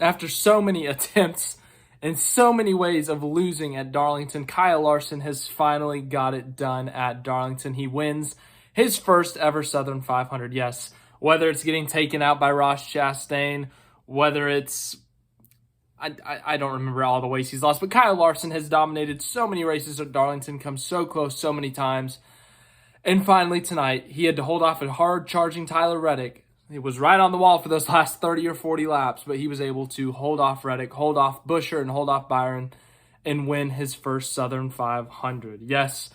After so many attempts and so many ways of losing at Darlington, Kyle Larson has finally got it done at Darlington. He wins his first ever Southern 500. Yes, whether it's getting taken out by Ross Chastain, whether it's I don't remember all the ways he's lost, but Kyle Larson has dominated so many races at Darlington, come so close so many times. And finally tonight, he had to hold off a hard-charging Tyler Reddick. It was right on the wall for those last 30 or 40 laps, but he was able to hold off Reddick, hold off Buescher, and hold off Byron and win his first Southern 500. Yes,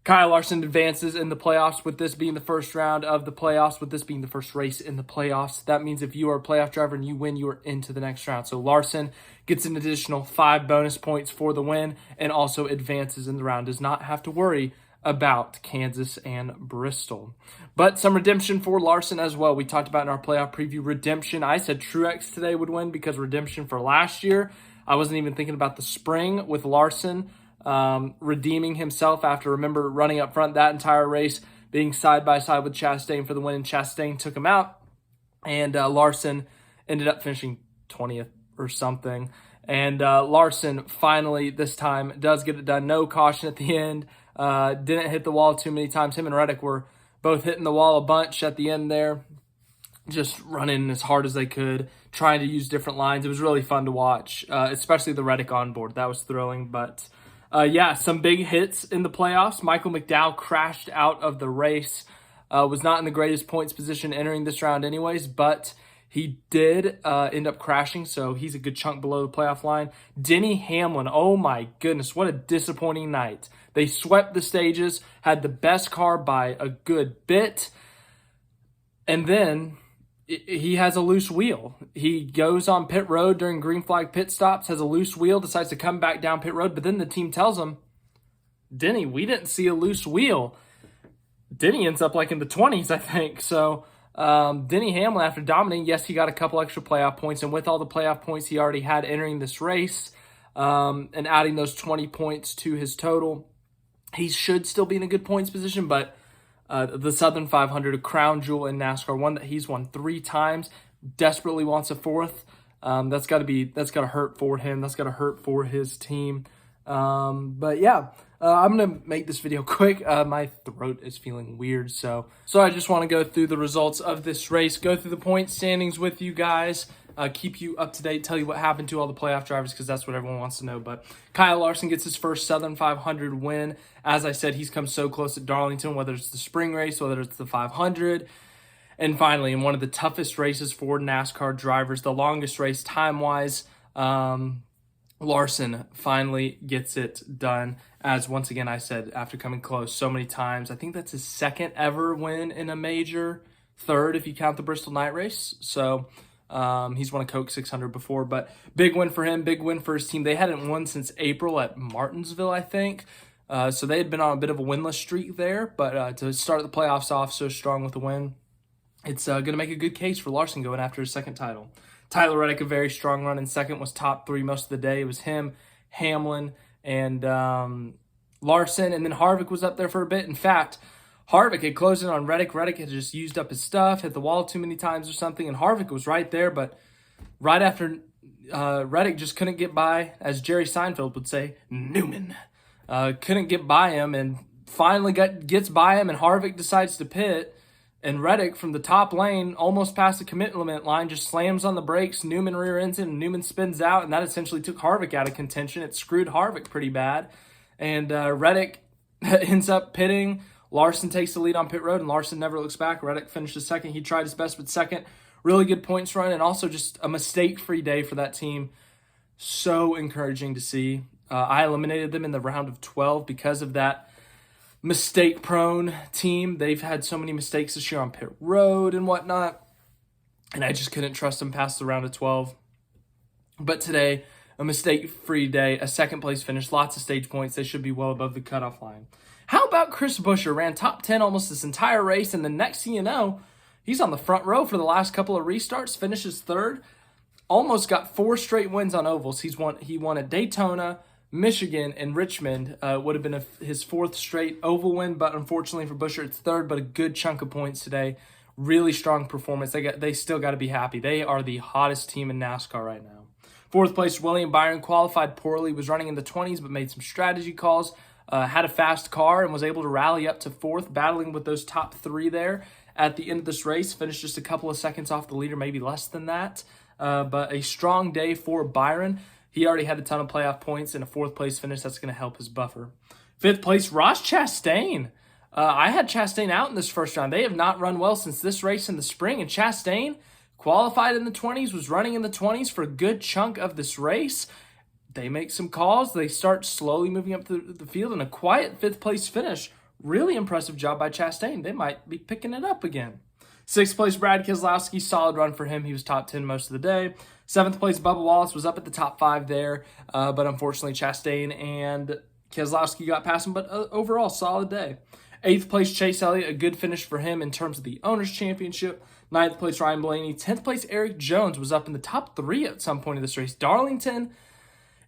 Kyle Larson advances in the playoffs with this being the first round of the playoffs, with this being the first race in the playoffs. That means if you are a playoff driver and you win, you are into the next round. So Larson gets an additional 5 bonus points for the win and also advances in the round. Does not have to worry about Kansas and Bristol. But some redemption for Larson as well. We talked about in our playoff preview redemption. I said Truex today would win because redemption for last year. I wasn't even thinking about the spring with Larson redeeming himself after, remember, running up front that entire race, being side by side with Chastain for the win, and Chastain took him out, and Larson ended up finishing 20th or something. And Larson finally this time does get it done. No caution at the end. Didn't hit the wall too many times. Him and Reddick were both hitting the wall a bunch at the end there, just running as hard as they could, trying to use different lines. It was really fun to watch, especially the Reddick on board. That was thrilling. But yeah, some big hits in the playoffs. Michael McDowell crashed out of the race, was not in the greatest points position entering this round anyways, but he did end up crashing, so he's a good chunk below the playoff line. Denny Hamlin, oh my goodness, what a disappointing night. They swept the stages, had the best car by a good bit, and then he has a loose wheel. He goes on pit road during green flag pit stops, has a loose wheel, decides to come back down pit road, but then the team tells him, Denny, we didn't see a loose wheel. Denny ends up like in the 20s, I think, so Denny Hamlin, after dominating, yes, he got a couple extra playoff points, and with all the playoff points he already had entering this race, and adding those 20 points to his total, he should still be in a good points position, but the Southern 500, a crown jewel in NASCAR, one that he's won 3 times, desperately wants a 4th. That's got to hurt for him. That's got to hurt for his team. But yeah, I'm going to make this video quick. My throat is feeling weird, so I just want to go through the results of this race, go through the point standings with you guys, keep you up to date, tell you what happened to all the playoff drivers because that's what everyone wants to know. But Kyle Larson gets his first Southern 500 win. As I said, he's come so close at Darlington, whether it's the spring race, whether it's the 500. And finally, in one of the toughest races for NASCAR drivers, the longest race time-wise, Larson finally gets it done. As once again I said, after coming close so many times, I think that's his second ever win in a major, third if you count the Bristol night race. So he's won a Coke 600 before, but big win for him, big win for his team. They hadn't won since April at Martinsville, I think. So they had been on a bit of a winless streak there, but to start the playoffs off so strong with a win, it's going to make a good case for Larson going after his second title. Tyler Reddick, a very strong run in second, was top 3 most of the day. It was him, Hamlin, and Larson, and then Harvick was up there for a bit. In fact, Harvick had closed in on Reddick. Reddick had just used up his stuff, hit the wall too many times or something, and Harvick was right there, but right after Reddick just couldn't get by, as Jerry Seinfeld would say, Newman. Couldn't get by him, and finally gets by him, and Harvick decides to pit, and Reddick from the top lane, almost past the commitment line, just slams on the brakes. Newman rear ends it, and Newman spins out, and that essentially took Harvick out of contention. It screwed Harvick pretty bad, and Reddick ends up pitting. Larson takes the lead on pit road, and Larson never looks back. Reddick finishes second. He tried his best with second. Really good points run, and also just a mistake-free day for that team. So encouraging to see. I eliminated them in the round of 12 because of that mistake-prone team. They've had so many mistakes this year on pit road and whatnot, and I just couldn't trust them past the round of 12. But today, a mistake-free day, a second-place finish, lots of stage points. They should be well above the cutoff line. How about Chris Buescher? Ran top 10 almost this entire race, and the next thing you know, he's on the front row for the last couple of restarts, finishes third, almost got 4 straight wins on ovals. He won at Daytona, Michigan, and Richmond. Would have been his 4th straight oval win, but unfortunately for Buescher, it's third, but a good chunk of points today. Really strong performance. They still got to be happy. They are the hottest team in NASCAR right now. Fourth place, William Byron qualified poorly, was running in the 20s, but made some strategy calls, had a fast car, and was able to rally up to fourth, battling with those top three there at the end of this race. Finished just a couple of seconds off the leader, maybe less than that. But a strong day for Byron. He already had a ton of playoff points and a fourth place finish. That's going to help his buffer. Fifth place, Ross Chastain. I had Chastain out in this first round. They have not run well since this race in the spring, and Chastain qualified in the 20s, was running in the 20s for a good chunk of this race. They make some calls. They start slowly moving up the field, and a quiet fifth place finish. Really impressive job by Chastain. They might be picking it up again. Sixth place, Brad Keselowski. Solid run for him. He was top 10 most of the day. Seventh place, Bubba Wallace was up at the top 5 there, but unfortunately Chastain and Keselowski got past him, but overall, solid day. Eighth place, Chase Elliott. A good finish for him in terms of the Owners' Championship. Ninth place, Ryan Blaney. 10th place, Eric Jones was up in the top 3 at some point in this race. Darlington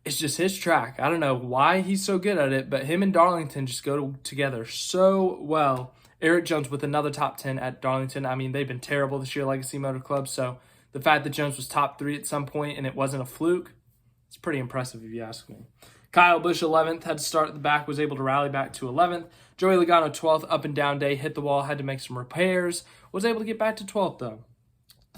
is just his track. I don't know why he's so good at it, but him and Darlington just go together so well. Eric Jones with another top 10 at Darlington. I mean, they've been terrible this year, Legacy Motor Club, so the fact that Jones was top 3 at some point and it wasn't a fluke, it's pretty impressive if you ask me. Kyle Busch, 11th, had to start at the back, was able to rally back to 11th. Joey Logano, 12th, up and down day, hit the wall, had to make some repairs, was able to get back to 12th though.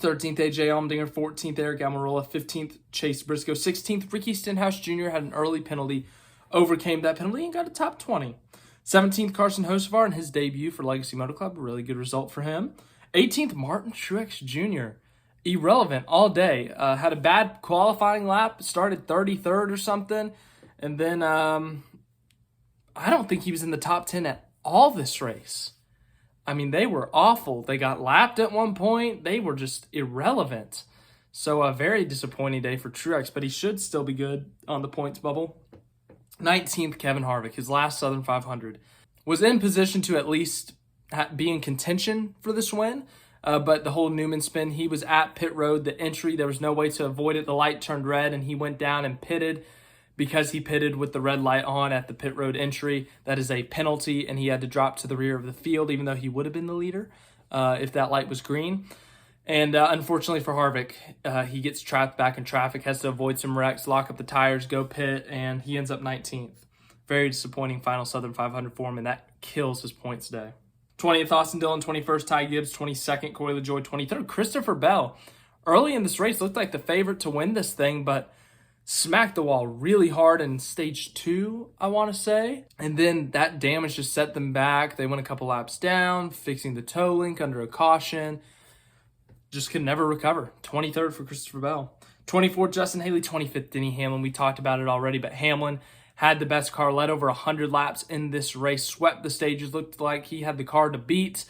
13th, AJ Allmendinger. 14th, Eric Almirola. 15th, Chase Briscoe. 16th, Ricky Stenhouse Jr. had an early penalty, overcame that penalty, and got a top 20. 17th, Carson Hocevar in his debut for Legacy Motor Club. A really good result for him. 18th, Martin Truex Jr. Irrelevant all day. Had a bad qualifying lap. Started 33rd or something. And then I don't think he was in the top 10 at all this race. I mean, they were awful. They got lapped at one point. They were just irrelevant. So a very disappointing day for Truex, but he should still be good on the points bubble. 19th, Kevin Harvick, his last Southern 500. Was in position to at least be in contention for this win, but the whole Newman spin, he was at pit road, the entry, there was no way to avoid it. The light turned red, and he went down and pitted. Because he pitted with the red light on at the pit road entry, that is a penalty, and he had to drop to the rear of the field, even though he would have been the leader if that light was green. And unfortunately for Harvick, he gets trapped back in traffic, has to avoid some wrecks, lock up the tires, go pit, and he ends up 19th. Very disappointing final Southern 500 for him, and that kills his points day. 20th, Austin Dillon. 21st, Ty Gibbs. 22nd, Corey LaJoie. 23rd, Christopher Bell. Early in this race, looked like the favorite to win this thing, but smacked the wall really hard in stage 2, I want to say. And then that damage just set them back. They went a couple laps down, fixing the toe link under a caution. Just could never recover. 23rd for Christopher Bell. 24th, Justin Haley. 25th, Denny Hamlin. We talked about it already, but Hamlin had the best car, led over 100 laps in this race, swept the stages, looked like he had the car to beat.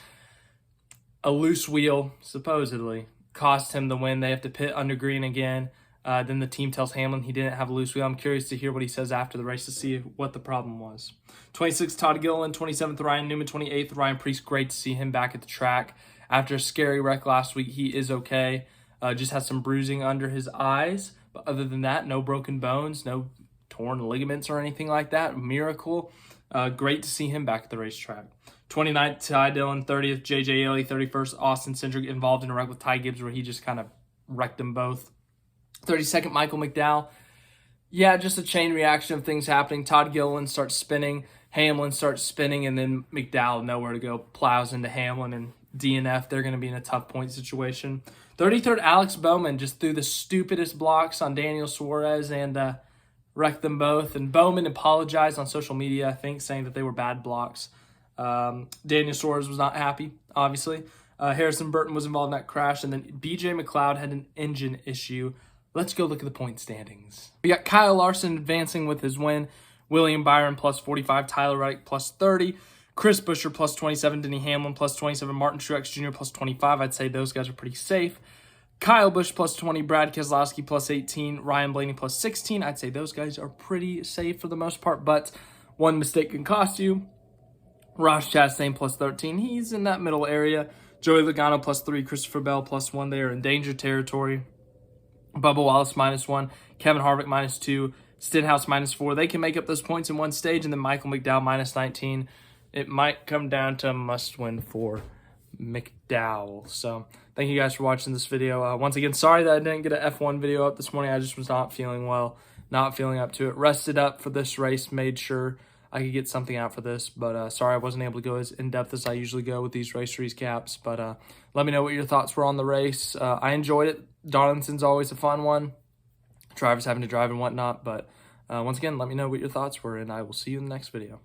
A loose wheel, supposedly, cost him the win. They have to pit under green again. Then the team tells Hamlin he didn't have a loose wheel. I'm curious to hear what he says after the race to see what the problem was. 26th, Todd Gilliland. 27th, Ryan Newman. 28th, Ryan Preece. Great to see him back at the track. After a scary wreck last week, he is okay. Just has some bruising under his eyes. But other than that, no broken bones, no torn ligaments or anything like that. Miracle. Great to see him back at the racetrack. 29th, Ty Dillon. 30th, J.J. Ely. 31st, Austin Cindric involved in a wreck with Ty Gibbs where he just kind of wrecked them both. 32nd, Michael McDowell. Yeah, just a chain reaction of things happening. Todd Gilliland starts spinning. Hamlin starts spinning, and then McDowell, nowhere to go, plows into Hamlin and DNF. They're going to be in a tough point situation. 33rd, Alex Bowman just threw the stupidest blocks on Daniel Suarez and wrecked them both. And Bowman apologized on social media, I think, saying that they were bad blocks. Daniel Suarez was not happy, obviously. Harrison Burton was involved in that crash, and then BJ McLeod had an engine issue. Let's go look at the point standings. We got Kyle Larson advancing with his win. William Byron plus 45. Tyler Reddick plus 30. Chris Buescher plus 27. Denny Hamlin plus 27. Martin Truex Jr. plus 25. I'd say those guys are pretty safe. Kyle Busch plus 20. Brad Keselowski plus 18. Ryan Blaney plus 16. I'd say those guys are pretty safe for the most part, but one mistake can cost you. Ross Chastain plus 13. He's in that middle area. Joey Logano plus 3. Christopher Bell plus 1. They are in danger territory. Bubba Wallace minus 1, Kevin Harvick minus 2, Stenhouse minus 4. They can make up those points in one stage, and then Michael McDowell minus 19. It might come down to a must-win for McDowell. So thank you guys for watching this video. Once again, sorry that I didn't get an F1 video up this morning. I just was not feeling well, not feeling up to it. Rested up for this race, made sure I could get something out for this, but sorry I wasn't able to go as in-depth as I usually go with these race recaps, but let me know what your thoughts were on the race. I enjoyed it. Darlington's always a fun one. Drivers having to drive and whatnot, but once again, let me know what your thoughts were, and I will see you in the next video.